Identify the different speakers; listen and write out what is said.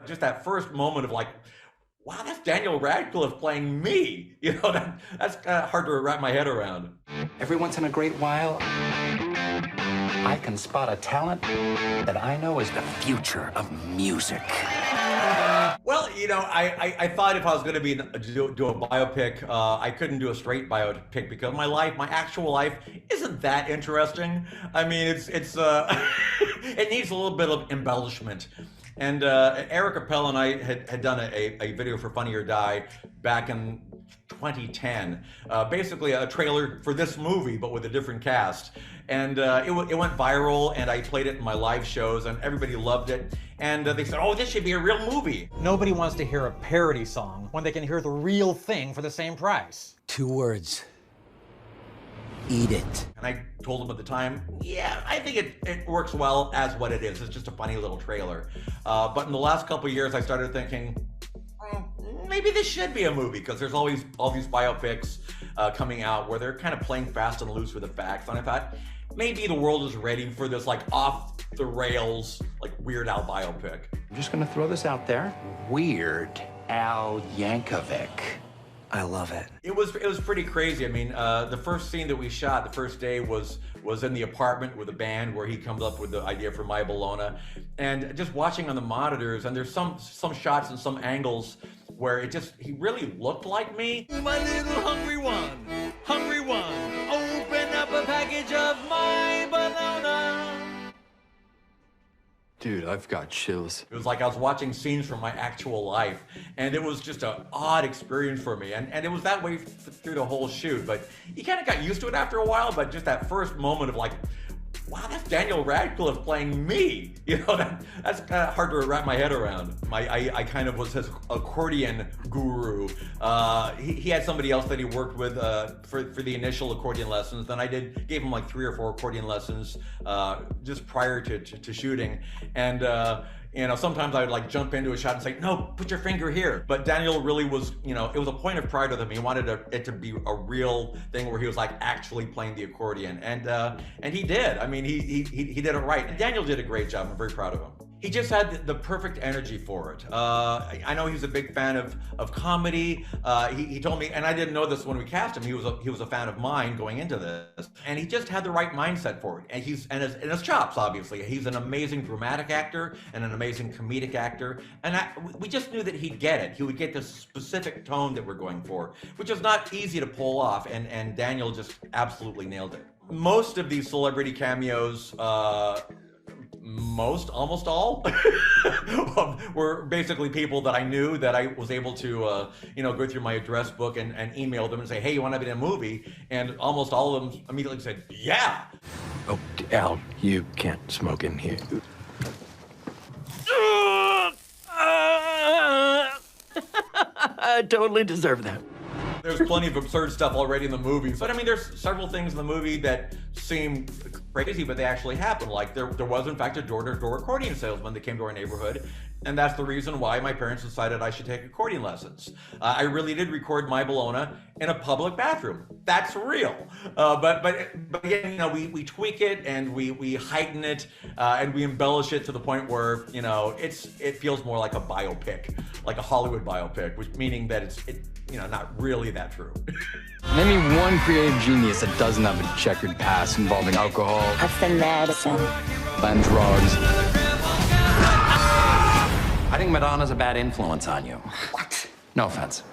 Speaker 1: Just that first moment of like, wow, that's Daniel Radcliffe playing me. That's kind of hard to wrap my head around.
Speaker 2: Every once in a great while, I can spot a talent that I know is the future of music.
Speaker 1: Well, I thought if I was going to do a biopic, I couldn't do a straight biopic because my actual life isn't that interesting. I mean, it's it needs a little bit of embellishment. And Eric Appel and I had done a video for Funny or Die back in 2010, basically a trailer for this movie, but with a different cast. And it went viral, and I played it in my live shows, and everybody loved it. And they said, oh, this should be a real movie.
Speaker 3: Nobody wants to hear a parody song when they can hear the real thing for the same price.
Speaker 4: 2 words. Eat it.
Speaker 1: And I told them at the time, yeah, I think it works well as what it is. It's just a funny little trailer. But in the last couple of years, I started thinking, maybe this should be a movie, because there's always all these biopics coming out where they're kind of playing fast and loose with the facts. And I thought, maybe the world is ready for this like off the rails, like Weird Al biopic.
Speaker 2: I'm just gonna throw this out there. Weird Al Yankovic.
Speaker 4: I love it.
Speaker 1: It was pretty crazy. I mean, the first scene that we shot the first day was in the apartment with the band, where he comes up with the idea for My Bologna, and just watching on the monitors, and there's some shots and some angles where he really looked like me.
Speaker 5: My little hungry one, open up a package of My Bologna.
Speaker 6: Dude, I've got chills.
Speaker 1: It was like I was watching scenes from my actual life, and it was just an odd experience for me. And it was that way through the whole shoot, but you kind of got used to it after a while, but just that first moment of like, wow, that's Daniel Radcliffe playing me. That's kind of hard to wrap my head around. I kind of was his accordion guru. He had somebody else that he worked with for the initial accordion lessons. Then I gave him like 3 or 4 accordion lessons just prior to shooting. And sometimes I would like jump into a shot and say, no, put your finger here. But Daniel really was, it was a point of pride with him. He wanted it to be a real thing where he was like actually playing the accordion. And he did. I mean, he did it right. And Daniel did a great job. I'm very proud of him. He just had the perfect energy for it. I know he's a big fan of comedy. He told me, and I didn't know this when we cast him, he was a fan of mine going into this. And he just had the right mindset for it. And his chops, obviously. He's an amazing dramatic actor and an amazing comedic actor. And we just knew that he'd get it. He would get the specific tone that we're going for, which is not easy to pull off. And Daniel just absolutely nailed it. Most of these celebrity cameos, almost all, were basically people that I knew, that I was able to, go through my address book and email them and say, hey, you want to be in a movie? And almost all of them immediately said, yeah.
Speaker 6: Oh, Al, you can't smoke in here.
Speaker 4: I totally deserve that.
Speaker 1: There's plenty of absurd stuff already in the movie. But I mean, there's several things in the movie that seem crazy, but they actually happen. Like there was in fact a door-to-door accordion salesman that came to our neighborhood. And that's the reason why my parents decided I should take accordion lessons. I really did record My Bologna in a public bathroom. That's real. But again, we tweak it and we heighten it and we embellish it to the point where, it feels more like a biopic, like a Hollywood biopic, which meaning that it's not really that true.
Speaker 6: Name me one creative genius that doesn't have a checkered past involving alcohol,
Speaker 7: That's the medicine.
Speaker 6: and drugs.
Speaker 2: I think Madonna's a bad influence on you.
Speaker 7: What?
Speaker 2: No offense.